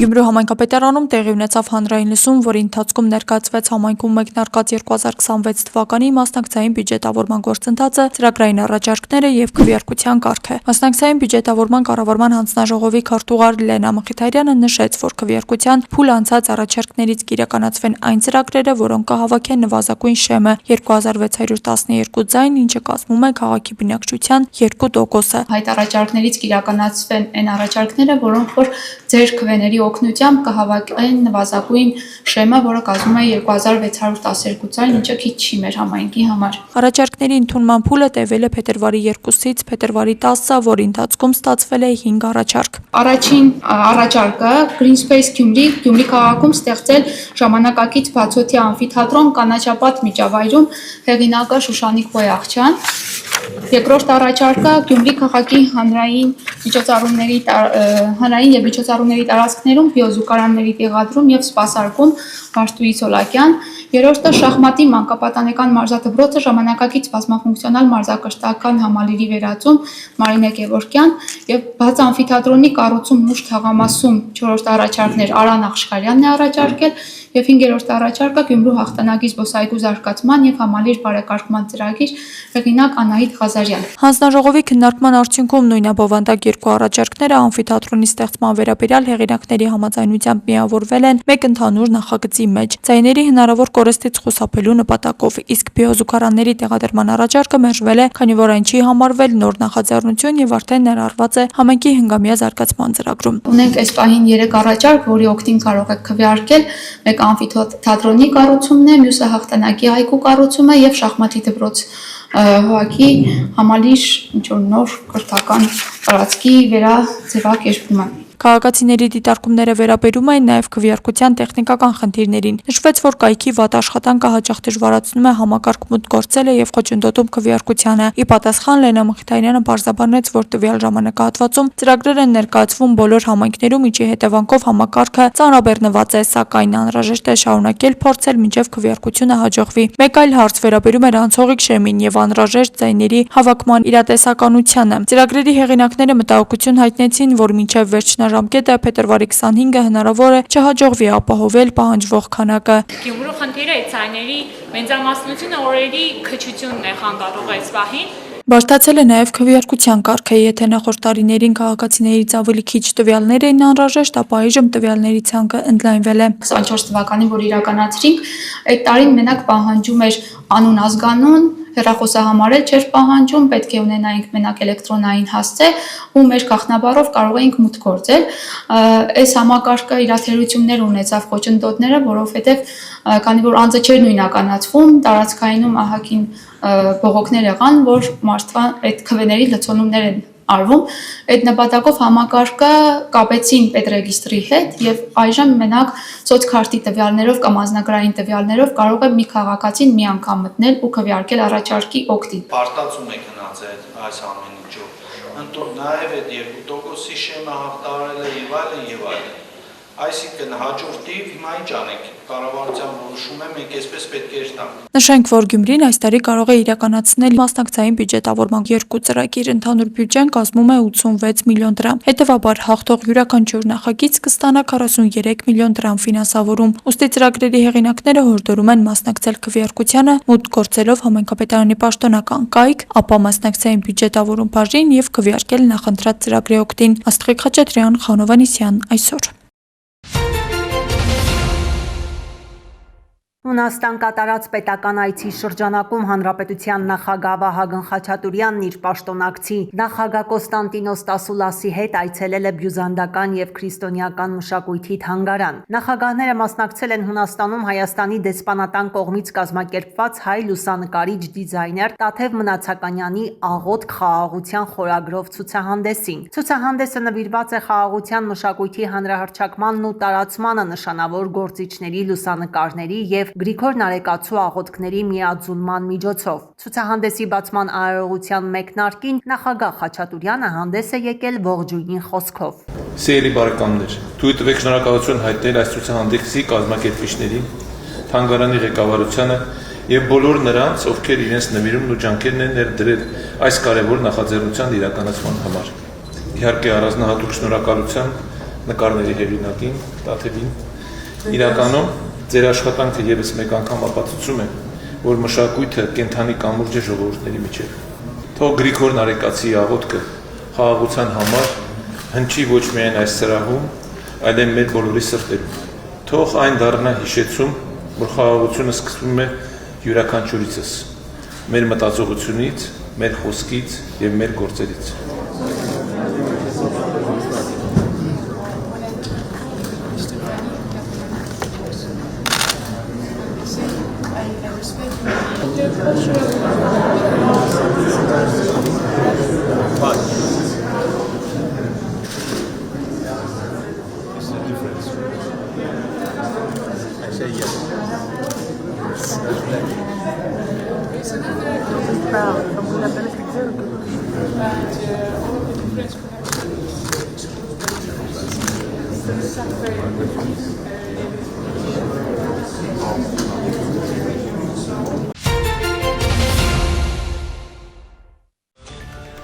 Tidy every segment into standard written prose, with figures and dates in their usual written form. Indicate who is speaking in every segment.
Speaker 1: Գյումրու համայնքապետարանում տեղի ունեցավ հանրային լսում, որի ընթացքում ներկայացվեց համայնքում մեկնարկած 2026 թվականի մասնակցային բյուջետավորման գործընթացը, ծրագրային առաջարկները եւ քվեարկության կարգը։ Մասնակցային բյուջետավորման կառավարման հանձնաժողովի քարտուղար Լենա Մխիթարյանը նշեց, որ քվեարկության փուլ անցած առաջարկներից կիրականացվեն այն ծրագրերը, որոնք կհավաքեն նվազագույն շեմը 2612 ձայն, ինչը կազմում է քաղաքի բնակչության 2%-ը։
Speaker 2: Այդ առաջարկներից կիրականացվեն այն առաջարկները, որոնք որ ձեր քվեների օգնությամբ կհավաքեն նվազագույն շեմը, որը կազմում է 2612 ձայն, ինչը քիչ չի մեր համայնքի համար։
Speaker 1: Առաջարկների ընդունման փուլը տևել է փետրվարի 2-ից փետրվարի 10-ը, որի ընթացքում ստացվել է 5 առաջարկ։
Speaker 2: Առաջին առաջարկը Green Space Գյումրի քաղաքում ստեղծել ժամանակակից բացօթյա ամֆիթատրոն կանաչապատ միջավայրում, հեղինակը Շուշանիկ Բոյախչյան։ Երկրորդ առաջարկը Գյումրի քաղաքի հանրային եւ միջոցառումների տարածքներում բիոզուկարանների տեղադրում եւ սպասարկում Վարդուհի Սոլակյան։ Երրորդը շախմատի մանկապատանեկան մարզադպրոցը ժամանակակից բազմաֆունկցիոնալ մարզակրթական համալիրի վերածում Մարինե Գևորգյան եւ բաց ամֆիթատրոնի կառուցում Մուշ թաղամասում 4-րդ առաջարկներ Արան Աղշկարյանն է առաջարկել եւ 5-րդ առաջարկը Գյումրու հաղթանակի զբոսայգու զարգացման եւ համալիր բարեկարգման ծրագիր հեղինակ Անահիտ Ղազարյան։
Speaker 1: Հանձնաժողովի քննարկման արդյունքում նույնաբովանդակ երկու առաջարկները ամֆիթատրոնի ստեղծման վերաբերյալ հեղինակների համաձայնությամբ միավորվել են մեկ ընդհանուր նախագծի մեջ, ձայների հնարավոր կորստից խուսափելու նպատակով, իսկ բիոզուկարանների տեղադրման առաջարկը մերժվել է, քանի որ այն չի համարվել նոր նախաձեռնություն եւ արդեն ներառված է համայնքի հնգամյա զարգացման ծրագրում։
Speaker 2: Ունենք այս պահին 3 առաջարկ, որի օգտին կարող եք քվեարկել, մեկ ամֆիթատրոնի կառուցումն է, մյուսը հաղթանակի այգու կառուցումը եւ շախմատի դպրոց հողակի համալիր նոր կրթական տարածքի վերաձևակերպումը։
Speaker 1: Քաղաքացիների դիտարկումները վերաբերում են նաև քվեարկության տեխնիկական խնդիրներին։ Նշվեց, որ կայքի վատ աշխատանքը հաճախ դժվարացնում է համակարգ մուտք գործելը եւ խոչընդոտում քվեարկությանը։ Ի պատասխան Լենա Մխիթարյանը պարզաբանեց, որ տվյալ ժամանակահատվածում ծրագրեր են ներկայացվում բոլոր համայնքներում, ինչի հետևանքով համակարգը ծանրաբեռնված է, սակայն անհրաժեշտ է շարունակել փորձել մինչև քվեարկությունը հաջողվի։ Մեկ այլ հարց վերաբերում էր անցողիկ շեմին եւ անհրաժեշտ ձայների հավաքման իրատեսականությանը։ Ծրագրերի հեղինակները մտահոգություն հայտնեցին, որ մինչև վերջնաժամկետը փետրվարի 25-ը հնարավոր է չհաջողվի ապահովել պահանջվող քանակը։
Speaker 3: Գյումրու խնդիրը ցայների մեծամասնությունը օրերի քչությունն է խանգարող այս պահին։
Speaker 1: Բարդացել է նաև քվեարկության կարգը, եթե նախորդ տարիներին քաղաքացիներից ավելի քիչ տվյալներ էին անհրաժեշտ, ապա այժմ տվյալների ցանկը ընդլայնվել է։
Speaker 2: 24 թվականին, որ իրականացրինք, այդ տարին մենակ պահանջում էր անուն ազգանուն, հեռախոսահամարել չէր պահանջում, պետք է ունենայինք մենակ էլեկտրոնային հասցե ու մեր գաղտնաբառով կարող էինք մուտք գործել։ Այս համակարգը իրաթերություններ ունեցավ խոչընդոտները, որովհետև քանի որ անձը չէր նույնականացվում, տարածքայինում ահագին բողոքներ եղան, որ մարդվան այդ քվեների լցոնումներ են արվում։ Այդ նպատակով համակարգը կապեցին պետրեգիստրի հետ եւ այժմ մենակ սոցքարտի տվյալներով կամ անձնագրային տվյալներով կարող է մի քաղաքացին մի անգամ մտնել ու քվեարկել առաջարկի օգտին։
Speaker 4: Պարտացում է գնացել այս ամեն ինչով։ Ընդուն նաեւ այդ 2%-ի շեմը հաղթարել է եւ այլն եւ այլն։ Այսինքն հաջորդիվ հիմա ինչ անենք, կառավարության որոշում է, մենք այսպես պետք է տանք։
Speaker 1: Նշենք, որ Գյումրին այս տարի կարող է իրականացնել մասնակցային բյուջետավորման 2 ծրագիր, ընդհանուր բյուջեն կազմում է 86 միլիոն դրամ։ Հետևաբար հաղթող յուրաքանչյուր նախագիծ կստանա 43 միլիոն դրամ ֆինանսավորում։ Ուստի ծրագրերի հեղինակները հորդորում են մասնակցել քվեարկությանը, մուտք գործելով համայնքապետարանի պաշտոնական կայք, ապա մասնակցային բյուջետավորում բաժին եւ քվեարկել նախընտրած ծրագրի օգտին։ Աստղիկ Խաչատրյան, Խանով Անիսյան, այսօր։
Speaker 5: Հունաստան կատարած պետական այցի շրջանակում հանրապետության նախագահ Վահագն Խաչատուրյանն իր պաշտոնակցի նախագահ Կոստանդինոս Տասուլասի հետ այցելել է բյուզանդական եւ քրիստոնեական մշակույթի թանգարան։ Նախագահները մասնակցել են Հունաստանում Հայաստանի դեսպանատան կողմից կազմակերպված հայ լուսանկարիչ դիզայներ Տաթև Մնացականյանի աղոթք խաղաղության խորագրով ցուցահանդեսին։ Ցուցահանդեսը նվիրված է խաղաղության մշակույթի հանրահռչակմանն ու տարածմանը նշանավոր գործիչների լուսանկարների եւ Գրիգոր Նարեկացու աղոթքների միաձուլման միջոցով։ Ցուցահանդեսի բացման արարողության մեկնարկին նախագահ Խաչատուրյանը հանդես է եկել ողջույնի խոսքով։
Speaker 6: Սիրելի բարեկամներ, թույլ տվեք շնորհակալություն հայտնել այս ցուցահանդեսի կազմակերպիչներին, թանգարանի ղեկավարությանը եւ բոլոր նրանց, ովքեր իրենց նվիրումն ու ջանքերն են ներդրել այս կարևոր նախաձեռնության իրականացման համար։ Իհարկե առանձնահատուկ շնորհակալության նկարների հեղինակին Տաթևին։ Իրականում ձեր աշխատանքը եւս մեկ անգամ ապացուցում է, որ մշակույթը կենթանի կամուրջ է ժողովուրդների միջև։ Թող Գրիգոր Նարեկացի աղոթքը խաղաղության համար հնչի ոչ միայն այս սրահում, այլև մեր բոլորի սրտերում։ Թող այն դառնա հիշեցում, որ խաղաղությունը սկսվում է յուրաքանչյուրիցս, մեր մտածողությունից, մեր խոսքից եւ մեր գործերից։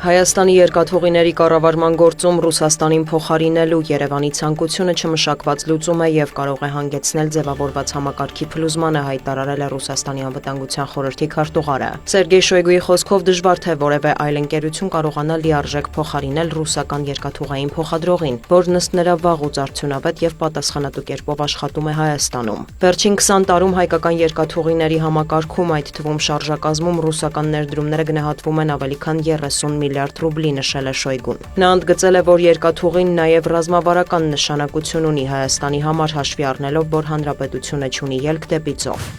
Speaker 7: Հայաստանի երկաթուղիների կառավարման գործում Ռուսաստանին փոխարինելու Երևանի ցանկությունը չմշակված լուծում է եւ կարող է հանգեցնել ձևավորված համակարգի փլուզմանը, հայտարարել է Ռուսաստանի անվտանգության խորհրդի քարտուղարը։ Սերգեյ Շոյգուի խոսքով դժվար թե որևէ այլ ընկերություն կարողանա լիարժեք փոխարինել ռուսական երկաթուղային փոխադրողին, որն ըստ նրա վաղուց արդյունավետ եւ պատասխանատու կերպով աշխատում է Հայաստանում։ Վերջին 20 տարում հայկական երկաթուղիների համակարգում, այդ թվում շարժակազմում ռուսական ներդրումները գնահատվում են ավելի քան 30 միլիարդ ռուբլի, նշել է Շոյգուն։ Նա ընդգծել է, որ երկաթուղին նաև ռազմավարական նշանակություն ունի Հայաստանի համար, հաշվի առնելով, որ հանրապետությունը չունի ելք դեպի ծով։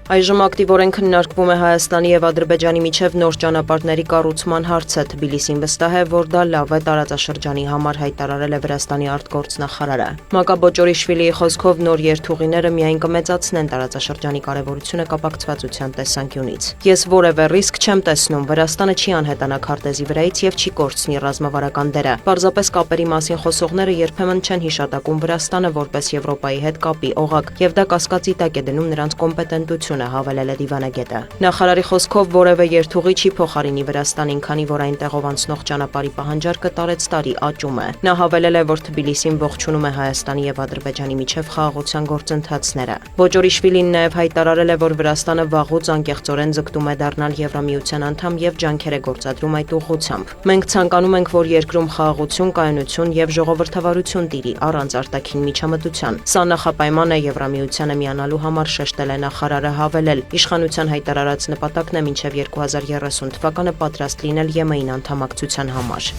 Speaker 7: Այժմ ակտիվորեն քննարկվում է Հայաստանի եւ Ադրբեջանի միջև նոր ճանապարհների կառուցման հարցը։ Թբիլիսին վստահ է, որ դա լավ է տարածաշրջանի համար, հայտարարել է Վրաստանի արտգործնախարարը։ Մակա Բոճորիշվիլիի խոսքով նոր երթուղիները միայն կմեծացնեն տարածաշրջանի կարևորությունը կապակցվածության տեսանկյունից։ Ես որևէ ռիսկ չեմ տեսնում, Վրաստանը չի անհետանա քարտեզի վրայից եւ չի կորցնի ռազմավարական դերը։ Պարզապես կապերի մասին խոսողները երբեմն չեն հիշատակում Վրաստանը որպես Եվրոպայի հետ կապի օղակ, եւ դա կասկածի տակ է դնում նրանց կոմպետենտությունը, հավելել է դիվանագետը։ Նախարարի խոսքով որևէ երթուղի չի փոխարինի Վրաստանին, քանի որ այնտեղով անցնող ճանապարհի պահանջարկը տարեցտարի աճում է։ Նա հավելել է, որ Թբիլիսին ողջունում է Հայաստանի եւ Ադրբեջանի միջև խաղաղության գործընթացները։ Բոճորիշվիլին նաև հայտարարել է, որ Վրաստանը վաղուց անկեղծորեն ձգտում է դառնալ Եվրամիության անդամ եւ ջանքեր է գործադրում այդ ուղղությամբ։ Մենք ցանկանում ենք, որ երկրում խաղաղություն, կայունություն եւ ժողովրդավարություն տիրի առանց արտաքին միջամտության։ Սա նախապայման է Եվրամիությանը միանալու համար, շեշտել է նախարարը, հավելել, իշխանության հայտարարած նպատակն է մինչև 2030 թվականը պատրաստ լինել ԵՄ-ին անդամակցության համար։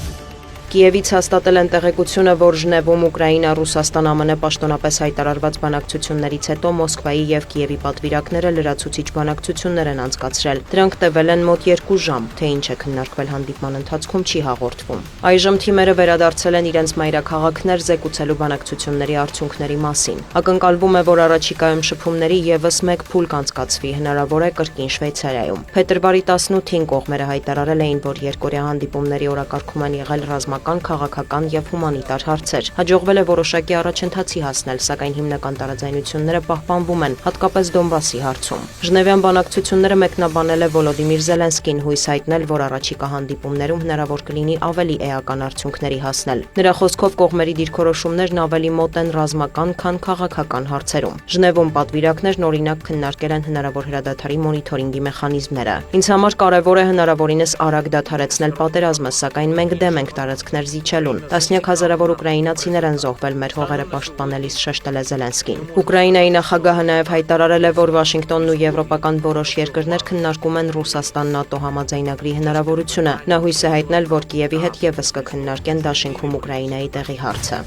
Speaker 7: Կիևից հաստատել են տեղեկությունը, որ Ժնևում Ուկրաինա-Ռուսաստան ԱՄՆ պաշտոնապես հայտարարված բանակցություններից հետո Մոսկվայի եւ Կիևի պատվիրակները լրացուցիչ բանակցություններ են անցկացրել։ Դրանք տևել են մոտ 2 ժամ, թե ինչ է քննարկվել հանդիպման ընթացքում չի հաղորդվում։ Այժմ թիմերը վերադարձել են իրենց մայրաքաղաքներ զեկուցելու բանակցությունների արդյունքների մասին։ Ակնկալվում է, որ առաջիկայում շփումների եւս մեկ փուլ կանցկացվի, հնարավոր է կրկին Շվեյցարիայում։ Փետրվարի 18-ին կողմերը հայտարարել էին, որ երկօրյա հանդիպումների օրակարգում են եղել քաղաքական եւ հումանիտար հարցեր։ Հաջողվել է որոշակի առաջընթացի հասնել, սակայն հիմնական տարաձայնությունները պահպանվում են, հատկապես Դոնբասի հարցում։ Ժնևյան բանակցությունները մեկնաբանել է Վոլոդիմիր Զելենսկին, հույս հայտնել, որ առաջիկա հանդիպումներում հնարավոր կլինի ավելի էական արդյունքների հասնել։ Նրա խոսքով կողմերի դիրքորոշումներն ավելի մոտ են ռազմական, քան քաղաքական հարցերում։ Ժնևում պատվիրակներն օրինակ քննարկել են հնարավոր հրադադարի մոնիթորինգի մեխանիզմները։ Ինձ համար կարևոր է հնարավորինս արագ դադարեցնել պատերազմը, սակայն մենք դեմ ենք տարածքներ զիջելուն։ Տասնյակ հազարավոր ուկրաինացիներ են զոհվել մեր հողերը պաշտպանելիս, շեշտել է Զելենսկին։ Ուկրաինայի նախագահը նաև հայտարարել է, որ Վաշինգտոնն ու եվրոպական որոշ երկրներ քննարկում են Ռուսաստան-ՆԱՏՕ համաձայնագրի հնարավորությունը։ Նա հույս է հայտնել, որ Կիևի հետ եւս կքննարկեն դաշինքում Ուկրաինայի տեղի հարցը։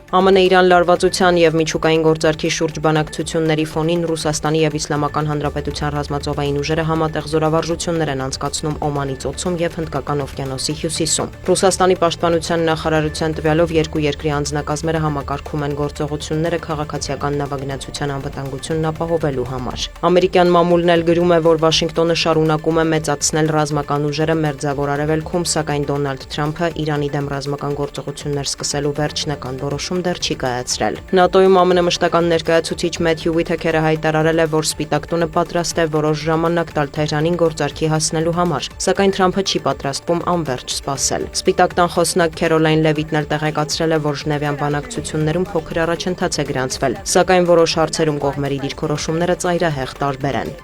Speaker 7: ԱՄՆ-Իրան լարվածության եւ միջուկային գործարքի շուրջ բանակցությունների ֆոնին Ռուսաստանի եւ Իսլամական Հանրապետության ռազմածովային ուժերը համատեղ զորավարժություններ են անցկացնում Օմանի ծոցում եւ Հնդկական օվկիանոսի հյուսիսում։ Ռուսաստանի պաշտպանության նախարարության տվյալով երկու երկրի անձնակազմերը համակարգում են գործողությունները քաղաքացիական նավագնացության անվտանգությունն ապահովելու համար։ Ամերիկյան մամուլն էլ գրում է, որ Վաշինգտոնը շարունակում է մեծացնել ռազմական ուժերը Մերձավոր Արևելքում, սակայն Դոնալդ Թրամփը Իրանի դեմ ռազմական գործողություններ սկսելու վերջնական որոշում կառավարությունում դեռ չի կայացրել։ ՆԱՏՕ-ում ԱՄՆ մշտական ներկայացուցիչ Մեթյու Ուիթեքերը հայտարարել է, որ Սպիտակ տունը պատրաստ է որոշ ժամանակ տալ Թեհրանին գործարքի հասնելու համար, սակայն Թրամփը չի պատրաստվում անվերջ սպասել։ Սպիտակ տան խոսնակ Քերոլայն Լևիտն էլ տեղեկացրել է, որ Ժնևյան բանակցություններում փոքր առաջընթաց է գրանցվել, սակայն որոշ հարցերում կողմերի դիրքորոշումները ծայրահեղ տարբեր են։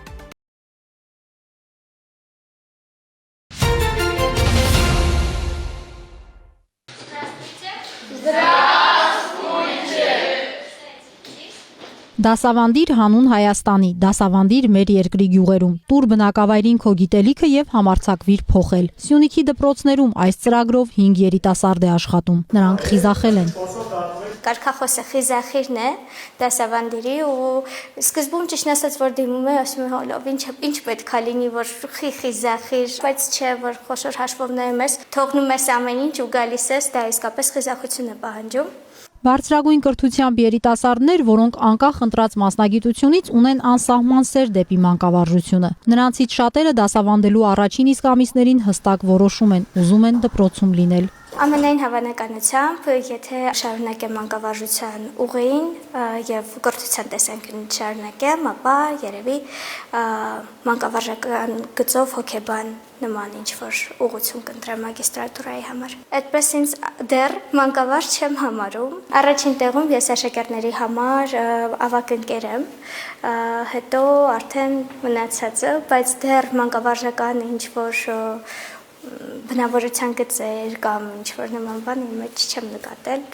Speaker 8: Դասավանդիր հանուն Հայաստանի, դասավանդիր մեր երկրի գյուղերում, տուր բնակավայրին քո գիտելիքը եւ համարձակվիր փոխել։ Սյունիքի դպրոցներում այս ծրագրով 5 երիտասարդ է աշխատում։ Նրանք խիզախել են։
Speaker 9: Կարգախոսը խիզախիրն է դասավանդիրի ու սկզբում ճիշտ ասած որ դիմում է ասում է հոլով ինչ պետք է լինի որ խիզախիր, բայց չէ որ խոշոր հաշվովներում ես թողնում ես ամեն ինչ ու գալիս ես դա իսկապես խիզախություն է պահանջում։
Speaker 8: Բարձրագույն կրթությամբ երիտասարդներ, որոնք անկախ ընտրած մասնագիտությունից ունեն անսահման սեր դեպի մանկավարժությունը։ Նրանցից շատերը դասավանդելու առաջին իսկ ամիսներին հստակ որոշում են, ուզում են դպրոցում լինել։
Speaker 9: Ամենայն հավանականությամբ, եթե շարունակեմ մանկավարժության ուղին եւ կրթության տեսանկյունից շարունակեմ, ապա երևի մանկավարժական գծով հոգեբան նման ինչ-որ ուղղություն կընտրեմ մագիստրատուրայի համար։ Այդպես ինձ դեռ մանկավարժ չեմ համարում։ Առաջին տեղում ես աշակերտների համար ավագ ընկեր եմ, հետո արդեն մնացածը, բայց դեռ մանկավարժական ինչ-որ բնավորության գծեր կամ ինչ-որ նման բան իմ մեջ չեմ նկատել,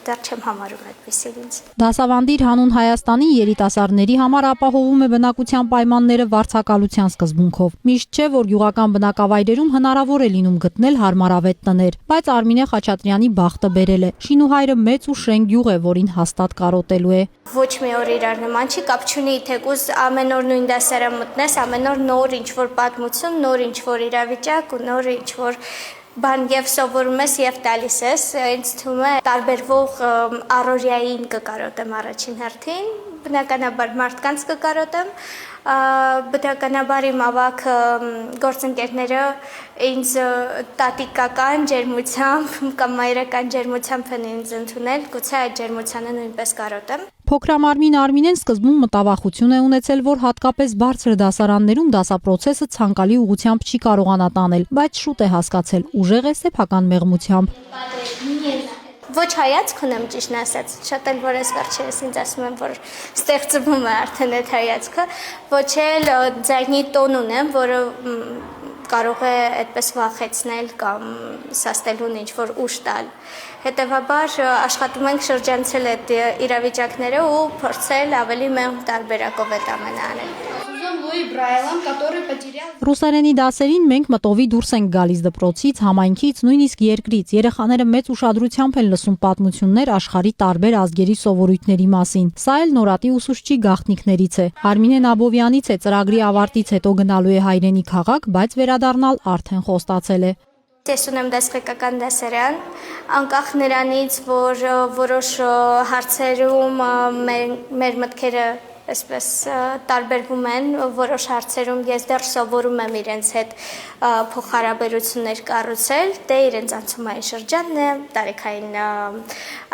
Speaker 9: դեռ չեմ համարում այդպիսին ինձ։
Speaker 8: Դասավանդիր հանուն Հայաստանի երիտասարդների համար ապահովում է բնակության պայմանները վարձակալության սկզբունքով։ Միշտ չէ, որ գյուղական բնակավայրերում հնարավոր է լինում գտնել հարմարավետ տներ, բայց Արմինե Խաչատրյանի բախտը բերել է։ Շինուհայրը մեծ ու շենք գյուղ է, որին հաստատ կարոտելու է։
Speaker 9: Ոչ մի օր իրար նման չի, կապ չունի, թեկուզ ամեն օր նույն դասարան մտնես, ամեն օր նոր ինչ-որ պատմություն, նոր ինչ-որ իրավիճակ ու նոր ինչ-որ բան եւ սովորում ես եւ տալիս ես, ինձ թվում է տարբերվող առօրյային կկարոտեմ առաջին հերթին, բնականաբար մարդկանց կկարոտեմ, բնականաբար իմ ավագ գործընկերները ինձ տատիկական ջերմությամբ կամ մայրական ջերմությամբ են ինձ ընդունել, գուցե այդ ջերմությանը նույնպես կարոտեմ։
Speaker 8: Փոքրամարմին Արմինեն սկզբում մտավախություն է ունեցել, որ հատկապես բարձր դասարաններում դասապրոցեսը ցանկալի ուղղությամբ չի կարողանա տանել, բայց շուտ է հասկացել, ուժեղ է սեփական մեղմությամբ։
Speaker 9: Ոչ հայացք ունեմ ճիշտ ասած, շատ էլ որ ես վերջերս ինձ ասում եմ, որ ստեղծվում է արդեն այդ հայացքը, ոչ էլ ձայնի տոն ունեմ, որը կարող է այդպես վախեցնել կամ սաստելուն ինչ-որ ուժ տալ։ Հետևաբար աշխատում ենք շրջանցել այդ իրավիճակները ու փորձել ավելի մեղմ տարբերակով այդ ամենը անել։
Speaker 8: Ռուսերենի դասերին մենք մտովի դուրս ենք գալիս դպրոցից, համայնքից, նույնիսկ երկրից։ Երեխաները մեծ ուշադրությամբ են լսում պատմություններ աշխարհի տարբեր ազգերի սովորույթների մասին։ Սա էլ նորատի ուսուցչի գաղտնիքներից է։ Արմինեն Աբովյանից է ծրագրի ավարտից հետո գնալու է հայրենի քաղաք, բայց վերադառնալ արդեն խոստացել է։
Speaker 9: Ես ունեմ դասղեկական դասարան, անկախ նրանից, որ որոշ հարցերում մեր մտքերը այսպես տարբերվում են, որոշ հարցերում ես դեռ սովորում եմ իրենց հետ փոխհարաբերություններ կառուցել, դե իրենց անցումային շրջանն է, տարիքային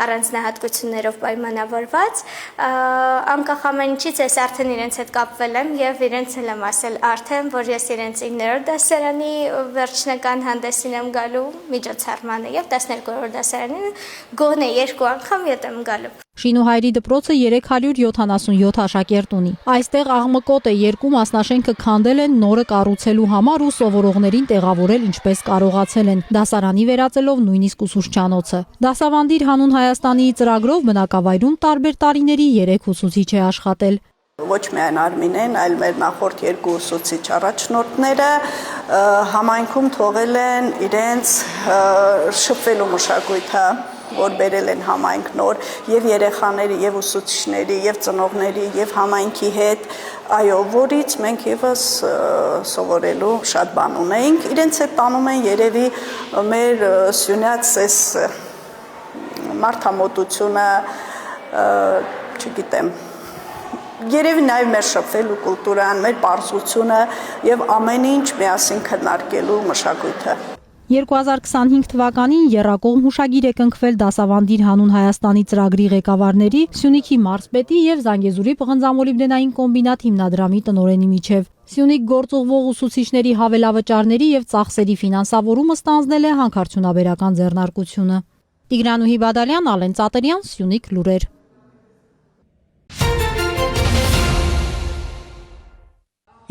Speaker 9: առանձնահատկություններով պայմանավորված, անկախ ամեն ինչից ես արդեն իրենց հետ կապվել եմ եւ իրենց էլ եմ ասել արդեն, որ ես իրենց 9-րդ դասարանի վերջնական հանդեսին եմ գալու միջոցառմանը եւ 12-րդ դասարանին գոնե 2 անգամ ետ եմ գալու։
Speaker 8: Շինուհայրի դպրոցը 377 աշակերտ ունի։ Այստեղ աղմկոտ է, 2 մասնաշենքը քանդել են նորը կառուցելու համար ու սովորողներին տեղավորել ինչպես կարողացել են, դասարանի վերածելով նույնիսկ ուսուցչանոցը։ Դասավանդիր հանուն Հայաստանի ծրագրով բնակավայրում տարբեր տարիների 3 ուսուցիչ է աշխատել։
Speaker 10: Ոչ միայն Արմինեն, այլ մեր նախորդ 2 ուսուցիչ առաջնորդները համայնքում թողել են իրենց շփվելու մշակույթը, որ բերել են համայնք նոր եւ երեխաների եւ ուսուցիչների եւ ծնողների եւ համայնքի հետ, այո, որից մենք եւս սովորելու շատ բան ունեինք, իրենց հետ տանում են երևի մեր սյունյաց էս մարդամոտությունը, չգիտեմ, երևի նաև մեր շփվելու կուլտուրան, մեր պարզությունը եւ ամեն ինչ միասին քննարկելու մշակույթը։
Speaker 8: 2025 թվականին եռակողմ հուշագիր է կնքվել Դասավանդիր հանուն Հայաստանի ծրագրի ղեկավարների, Սյունիքի մարզպետի եւ Զանգեզուրի պղնձամոլիբդենային կոմբինատ հիմնադրամի տնօրենի միջև։ Սյունիք գործուղվող ուսուցիչների հավելավճարների եւ ծախսերի ֆինանսավորումը ստանձնել է հանքարդյունաբերական ձեռնարկությունը։ Տիգրանուհի Բադալյան, Ալեն Ծատերյան, Սյունիք լուրեր։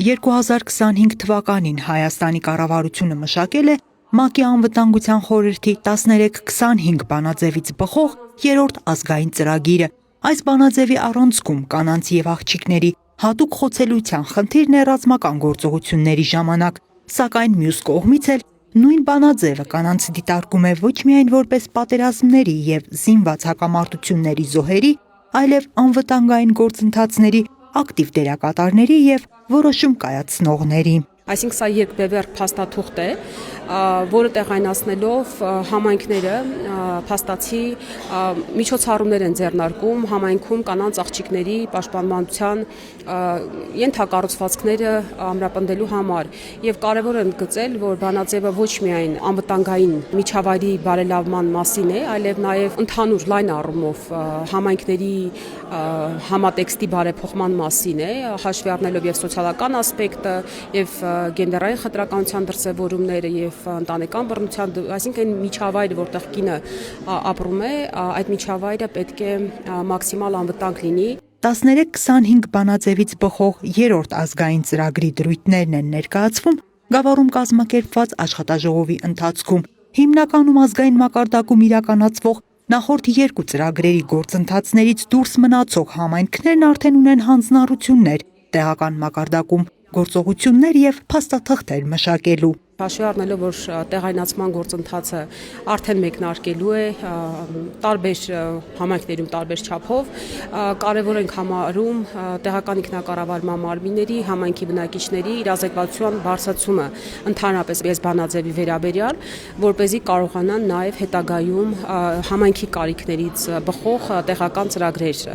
Speaker 11: 2025 թվականին Հայաստանի կառավարությունը մշակել է ՄԱԿ-ի անվտանգության խորհրդի 1325 բանաձևից բխող երրորդ ազգային ծրագիրը։ Այս բանաձևի առանցքում կանանց եւ աղջիկների հատուկ խոցելիության խնդիրն է ռազմական գործողությունների ժամանակ, սակայն մյուս կողմից էլ նույն բանաձևը կանանց դիտարկում է ոչ միայն որպես պատերազմների եւ զինված հակամարտությունների զոհերի, այլև անվտանգային գործընթացների ակտիվ դերակատարների եւ որոշում կայացնողների։
Speaker 12: Այսինքն սա երկբևեռ փաստաթուղթ է, որը տեղայնացնելով համայնքները փաստացի միջոցառումներ են ձեռնարկում համայնքում կանանց աղջիկների պաշտպանության ենթակառուցվածքները ամրապնդելու համար եւ կարեւոր է ընդգծել, որ բանաձևը ոչ միայն անվտանգային միջավայրի բարելավման մասին է, այլև նաեւ ընդհանուր լայն առումով համայնքների համատեքստի բարեփոխման մասին է, հաշվի առնելով եւ սոցիալական ասպեկտը եւ գենդերային խտրականության դրսևորումները եւ ընտանեկան բռնության, այսինքն միջավայրը, որտեղ կինը ապրում է, այդ միջավայրը պետք է մաքսիմալ անվտանգ լինի։
Speaker 11: 1325 բանաձևից բխող երրորդ ազգային ծրագրի դրույթներն են ներկայացվում Գավառում կազմակերպված աշխատաժողովի ընթացքում։ Հիմնականում ազգային մակարդակում իրականացվող նախորդ երկու ծրագրերի գործընթացներից դուրս մնացող համայնքներն արդեն ունեն հանձնառություններ տեղական մակարդակում գործողություններ եւ փաստաթղթեր մշակելու։
Speaker 12: Հաշվի առնելով, որ տեղայնացման գործընթացը արդեն մեկնարկելու է տարբեր համայնքներում տարբեր չափով, կարևոր ենք համարում տեղական ինքնակառավարման մարմինների, համայնքի բնակիչների իրազեկվածության բարձրացումը ընդհանրապես այս բանաձևի վերաբերյալ, որպեսզի կարողանան նաև հետագայում համայնքի կարիքներից բխող տեղական ծրագրեր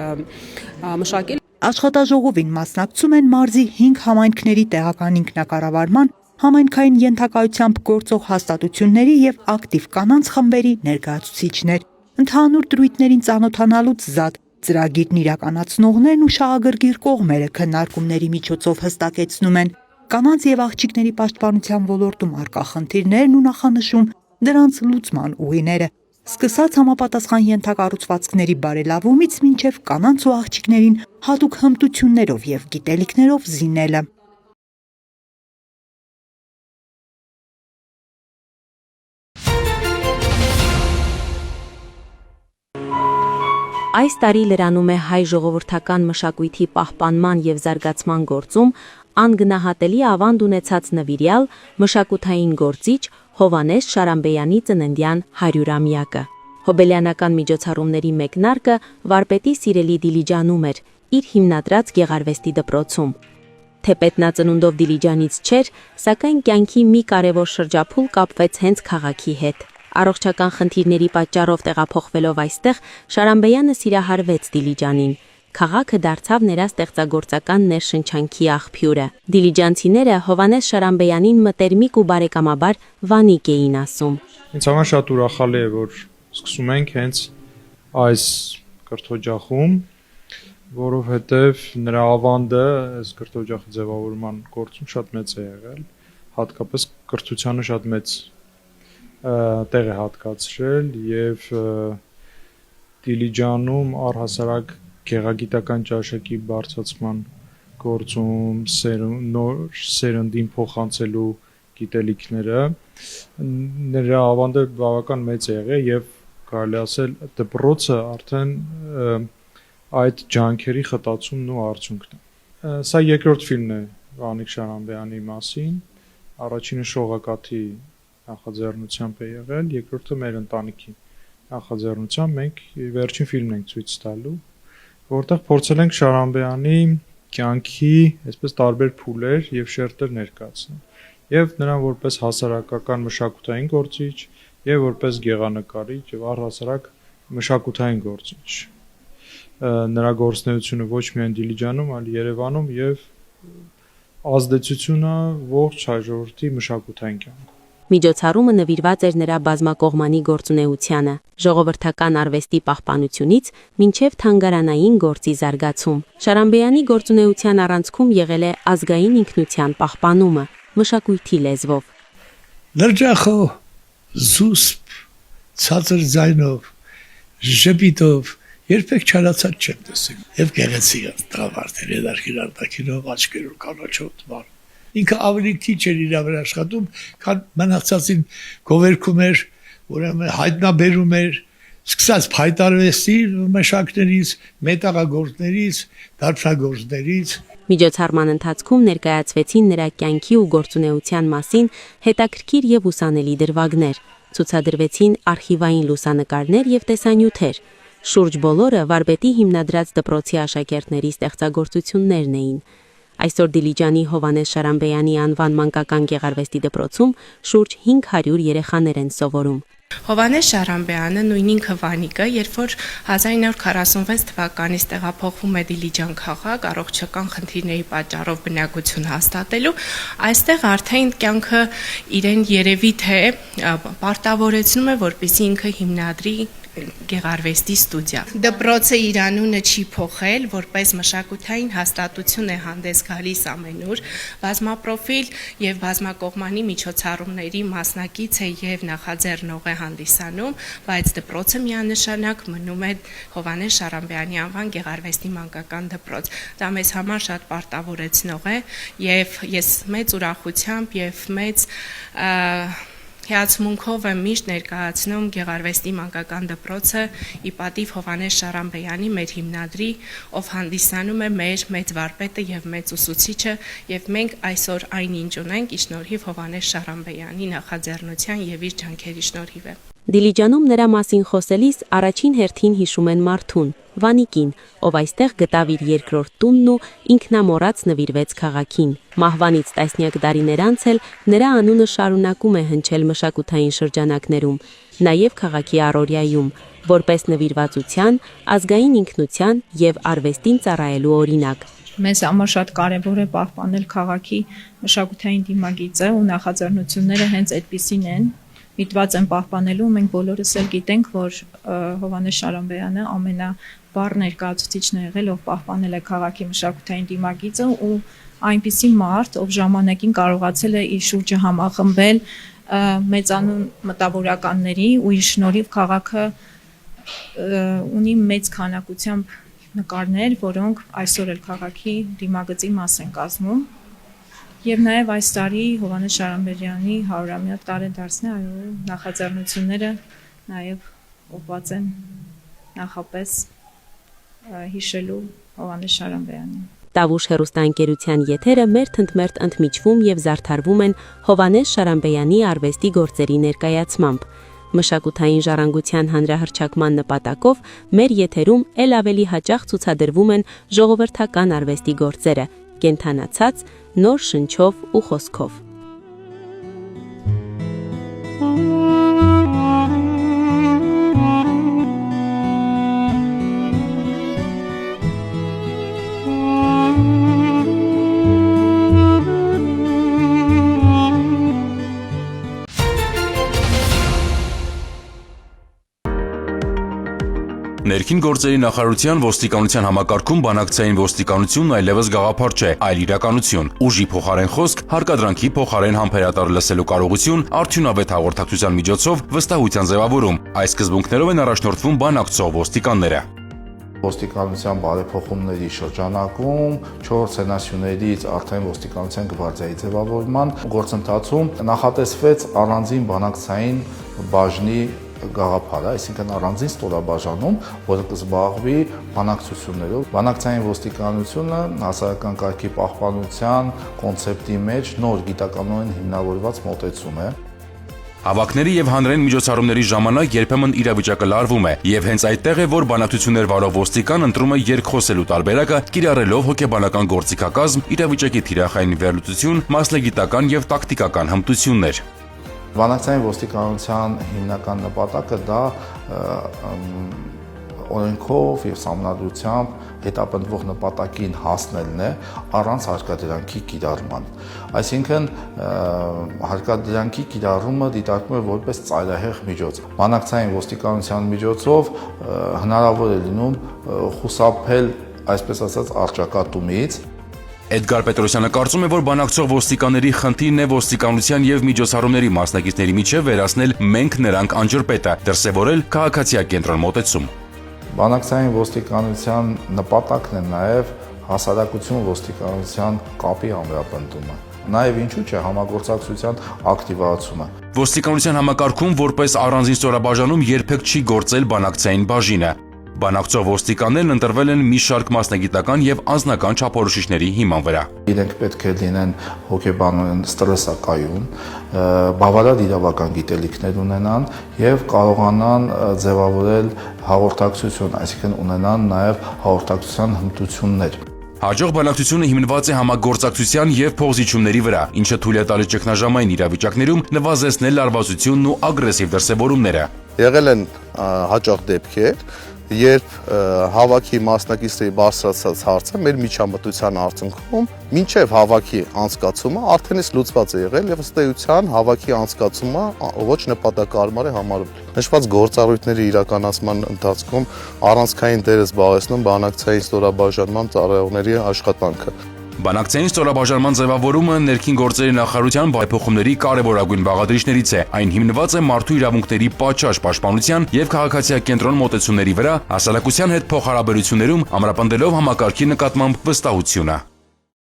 Speaker 12: մշակել։
Speaker 11: Աշխատաժողովին մասնակցում են մարզի 5 համայնքների տեղական ինքնակառավարման, համայնքային ենթակայությամբ գործող հաստատությունների եւ ակտիվ կանանց խմբերի ներկայացուցիչներ։ Ընդհանուր դրույթներին ծանոթանալուց զատ ծրագիրն իրականացնողներն ու շահագրգիռ կողմերը քննարկումների միջոցով հստակեցնում են կանանց եւ աղջիկների պաշտպանության ոլորտում առկա խնդիրներն ու նախանշում դրանց լուծման ուղիները։ Սկսած համապատասխան ենթակառուցվածքների բարելավումից մինչև կանանց ու աղջիկներին հատուկ հմտություններով եւ գիտելիքներով զինելը։
Speaker 13: Այս տարի լրանում է հայ ժողովրդական մշակույթի պահպանման եւ զարգացման գործում անգնահատելի ավանդ ունեցած նվիրյալ մշակութային գործիչ Հովանես Շարամբեյանի ծննդյան 100-ամյակը։ Հոբելյանական միջոցառումների մեկնարկը վարպետի սիրելի Դիլիջանում էր, իր հիմնադրած գեղարվեստի դպրոցում։ Թեպետ նա ծնունդով Դիլիջանից չէր, սակայն կյանքի մի կարևոր շրջափուլ կապվեց հենց քաղաքի հետ։ Առողջական խնդիրների պատճառով տեղափոխվելով այստեղ, Շարամբեյանը սիրահարվեց Դիլիջանին։ Քաղաքը դարձավ նրա ստեղծագործական ներշնչանքի աղբյուրը։ Դիլիջանցիները Հովանես Շարամբեյանին մտերմիկ ու բարեկամաբար Վանիկ էին ասում։
Speaker 14: Ինձ համար շատ ուրախալի է, որ սկսում ենք հենց այս կրթօջախում, որովհետև նրա ավանդը այս կրթօջախի ձևավորման գործում շատ մեծ է եղել, հատկապես կրթությանը շատ մեծ տեղ է հատկացրել եւ Դիլիջանում առհասարակ գեղագիտական ճաշակի բարձրացման գործում նոր սերնդին փոխանցելու գիտելիքները նրա ավանդը բավական մեծ է եղել եւ կարելի ասել դպրոցը արդեն այդ ջանքերի խտացումն ու արդյունքն է։ Սա երկրորդ ֆիլմն է Վանիկ Շարամբեյանի մասին, առաջինը Շողակաթի նախաձեռնությամբ է եղել, երկրորդը մեր ընտանիքի նախաձեռնությամբ մենք վերջին ֆիլմն ենք ցույց տալու, որտեղ փորձել ենք Շարամբեյանի կյանքի այսպես տարբեր փուլեր եւ շերտեր ներկայացնել, եւ նրան որպես հասարակական մշակութային գործիչ եւ որպես գեղանկարիչ եւ առհասարակ մշակութային գործիչ։ Նրա գործունեությունը ոչ միայն Դիլիջանում, այլ Երևանում եւ ազդեցությունը ողջ հայ ժողովրդի մշակութային կյանքում։
Speaker 13: Միջոցառումը նվիրված էր նրա բազմակողմանի գործունեությանը, ժողովրդական արվեստի պահպանությունից մինչև թանգարանային գործի զարգացում։ Շարամբեյանի գործունեության առանցքում եղել է ազգային ինքնության պահպանումը, մշակույթի լեզվով։
Speaker 15: Լրջախո, զուսպ, ցածր ձայնով, ժպիտով երբեք չարացած չեմ տեսել։ Եվ գեղեցիկ տղամարդեր երդարքիր արտաքինով, աչքերով, կանաչով տվար։ Ինքը ավելի քիչ էր իր վրա աշխատում, քան մնացածին գովերքում էր, ուրեմն հայտնաբերում էր, սկսած փայտարվեստի մշակներից, մետաղագործներից, դարբնագործներից։
Speaker 13: Միջոցառման ընթացքում ներկայացվեցին նրա կյանքի ու գործունեության մասին հետաքրքիր եւ ուսանելի դրվագներ, ցուցադրվեցին արխիվային լուսանկարներ եւ տեսանյութեր։ Շուրջ բոլորը Վարպետի հիմնադրած դպրոցի աշակերտների ստեղծագործություններն էին։ Այսօր Դիլիջանի Հովհաննես Շարամբեյանի անվան մանկական գեղարվեստի դպրոցում շուրջ 500 երեխաներ են սովորում։
Speaker 16: Հովհաննես Շարամբեյանը նույն ինքը Վանիկը, երբ որ 1946 թվականից տեղափոխվում է Դիլիջան քաղաք առողջական խնդիրների պատճառով բնակություն հաստատելու, այստեղ արդեն կյանքը իրեն երևի թե պարտավորեցնում է, որպեսզի ինքը հիմնադրի գեղարվեստի ստուդիա։ Դպրոցը իր անունը չի փոխել, որպես մշակութային հաստատություն է հանդես գալիս ամենուր, բազմապրոֆիլ եւ բազմակողմանի միջոցառումների մասնակից է եւ նախաձեռնող է հանդիսանում, բայց դպրոցը միանշանակ մնում է Հովհաննես Շարամբեյանի անվան գեղարվեստի մանկական դպրոց։ Դա մեզ համար շատ պարտավորեցնող է եւ ես մեծ ուրախությամբ եւ մեծ հիացմունքով եմ միշտ ներկայացնում գեղարվեստի մանկական դպրոցը ի պատիվ Հովհաննես Շարամբեյանի մեր հիմնադրի, ով հանդիսանում է մեր մեծ վարպետը եւ մեծ ուսուցիչը, եւ մենք այսօր այնինչ ունենք ի շնորհիվ Հովհաննես Շարամբեյանի նախաձեռնության եւ իր ջանքերի շնորհիվ է։
Speaker 13: Դիլիջանում նրա մասին խոսելիս առաջին հերթին հիշում են Մարթուն, Վանիկին, ով այստեղ գտավ իր երկրորդ տունն ու ինքնամոռաց նվիրվեց քաղաքին։ Մահվանից տասնյակ տարիներ անց էլ նրա անունը շարունակում է հնչել մշակութային շրջանակներում, նաև քաղաքի առօրյայում, որպես նվիրվածության, ազգային ինքնության եւ արվեստին ծառայելու օրինակ։
Speaker 17: Մեզ համար շատ կարևոր է պահպանել քաղաքի մշակութային դիմագիծը ու նախաձեռնությունները հենց այդպիսին են։ Միտված են պահպանելու, մենք բոլորս էլ գիտենք, որ Հովհաննես Շարամբեյանը ամենավառ ներկայացուցիչն է եղել, ով պահպանել է քաղաքի մշակութային դիմագիծը ու այնպիսի մարդ, ով ժամանակին կարողացել է իր շուրջը համախմբել մեծանուն մտավորականների ու իր շնորհիվ քաղաքը ունի մեծ քանակությամբ նկարներ, որոնք այսօր էլ քաղաքի դիմագծի մաս են կազմում։ Եվ նաև այս տարի Հովհաննես Շարամբեյանի 100-ամյա տարեդարձն է, այո, նախաձեռնությունները նաև ուղղված են նախապես հիշելու Հովհաննես Շարամբեյանին։
Speaker 13: Տավուշ հեռուստաընկերության եթերը մերթ-ընդմերթ ընդմիջվում եւ զարդարվում են Հովհաննես Շարամբեյանի արվեստի գործերի ներկայացմամբ։ Մշակութային ժառանգության հանրահռչակման նպատակով մեր եթերում ել ավելի հաճախ ցուցադրվում են ժողովրդական արվեստի գործերը, կենթանացած, նոր շնչով ու խոսքով։
Speaker 18: Ներքին գործերի նախարարության ոստիկանության համակարգում բանակցային ոստիկանությունն այլևս գաղափար չէ, այլ իրականություն։ Ուժի փոխարեն խոսք, հարկադրանքի փոխարեն համբերատար լսելու կարողություն, արդյունավետ հաղորդակցության միջոցով վստահության ձևավորում։ Այս սկզբունքներով են առաջնորդվում բանակցող ոստիկանները։
Speaker 19: Ոստիկանության բարեփոխումների շրջանակում 4 սենասյուներից արդեն ոստիկանության գվարդիայի ձևավորման գործընթացում նախատեսվեց առանձին բանակցային բաժնի գաղափարը, այսինքն առանձին ստորաբաժանում, որը կզբաղվի բանակցություններով։ Բանակցային ոստիկանությունը հասարակական կարգի պահպանության կոնցեպտի մեջ նոր գիտականորեն հիմնավորված մոտեցում է։
Speaker 18: Հավաքների եւ հանրային միջոցառումների ժամանակ երբեմն իրավիճակը լարվում է, եւ հենց այդտեղ է, որ բանակցություններ վարող ոստիկան ընտրում է երկխոսելու տարբերակը, կիրառելով հոգեբանական գործիքակազմ, իրավիճակի թիրախային վերլուծություն, մասնագիտական եւ տակտիկական հմտություններ։
Speaker 19: Բանակցային ոստիկանության հիմնական նպատակը դա օրենքով եւ սահմանադրությամբ հետապնդվող նպատակին հասնելն է առանց հարկադրանքի կիրառման։ Այսինքն հարկադրանքի կիրառումը դիտարկվում է որպես ծայրահեղ միջոց։ Բանակցային ոստիկանության միջոցով հնարավոր է լինում խուսափել, այսպես ասած, առճակատումից։
Speaker 18: Էդգար Պետրոսյանը կարծում է, որ բանակցող ոստիկանների խնդիրն է ոստիկանության եւ միջոցառումների մասնակիցների միջև վերացնել մենք նրանք անջրպետը, դրսևորել քաղաքացիական կենտրոն մոտեցում։
Speaker 19: Բանակցային ոստիկանության նպատակն է նաեւ հասարակություն ոստիկանության կապի ամրապնդումը։ Նաեւ ինչու՞ չէ համագործակցության ակտիվացումը։
Speaker 18: Ոստիկանության համակարգում որպես առանձին ստորաբաժանում երբեք չի գործել բանակցային բաժինը։ Բանակցող ոստիկաններն ընտրվել են մի շարք մասնագիտական եւ անձնական չափորոշիչների հիման վրա։
Speaker 19: Իրենք պետք է լինեն հոգեբանորեն ստրեսակայուն, բավարար իրավական գիտելիքներ ունենան եւ կարողանան ձևավորել հաղորդակցություն, այսինքն ունենան նաեւ հաղորդակցության հմտություններ։
Speaker 18: Հաջող բանակցությունը հիմնված է համագործակցության եւ փոխզիջումների վրա, ինչը թույլ է տալիս ճգնաժամային իրավիճակներում նվազեցնել լարվածությունն ու ագրեսիվ դրսևորումները։
Speaker 20: Եղել են հաճախ դեպքեր, երբ հավաքի մասնակիցների բարձրացած հարցը մեր միջամտության արդյունքում մինչև հավաքի անցկացումը արդեն իսկ լուծված է եղել եւ ըստ էության հավաքի անցկացումը ոչ նպատակարար է համարվում։ Նշված գործառույթների իրականացման ընթացքում առանցքային դեր է զբաղեցնում բանակցային ստորաբաժանման ծառայողների աշխատանքը։
Speaker 18: Բանակցային ստորաբաժանման ձևավորումը ներքին գործերի նախարարության բարեփոխումների կարևորագույն բաղադրիչներից է։ Այն հիմնված է մարդու իրավունքների պատշաճ պաշտպանության եւ քաղաքացիական կենտրոն մոտեցումների վրա, հասարակության հետ փոխհարաբերություններում ամրապնդելով համակարգի նկատմամբ վստահությունը։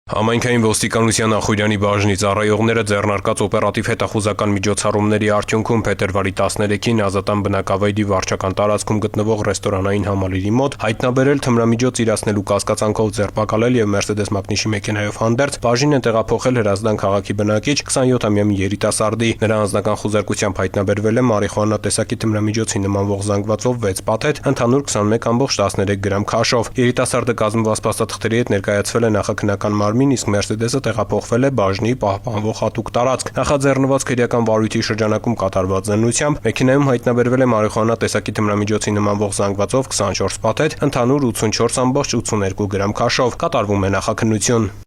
Speaker 21: Համայնքային ոստիկանության Ախուրյանի բաժնի ծառայողները ձեռնարկած օպերատիվ հետախուզական միջոցառումների արդյունքում փետրվարի 13-ին Ազատան բնակավայրի վարչական տարածքում գտնվող ռեստորանային համալիրի մոտ հայտնաբերել թմրամիջոց իրացնելու կասկածանքով ձերբակալել եւ Mercedes Magnus-ի մեքենայով հանդերձ բաժին են տեղափոխել Հրազդան քաղաքի բնակիչ 27-ամյա երիտասարդի։ Նրա անձնական խուզարկությամբ հայտնաբերվել է մարիխուանա տեսակի թմրամիջոցի նմանվող զանգվածով 6 փաթեթ, ընդհանուր 21.13 գրամ քաշով։ Երիտասարդը կազմված փաստաթղթերի հետ ներկայացվել է նախաքննական իսկ Mercedes-ը տեղափոխվել է բաժնի պահպանվող հատուկ տարածք։ Նախաձեռնված քրեական վարույթի շրջանակում կատարված զննությամբ մեքենայում հայտնաբերվել է մարիխուանա տեսակի թմրամիջոցի նմանվող զանգվածով 24 փաթեթ, ընդհանուր 84.82 գրամ քաշով։ Կատարվում է նախաքննություն։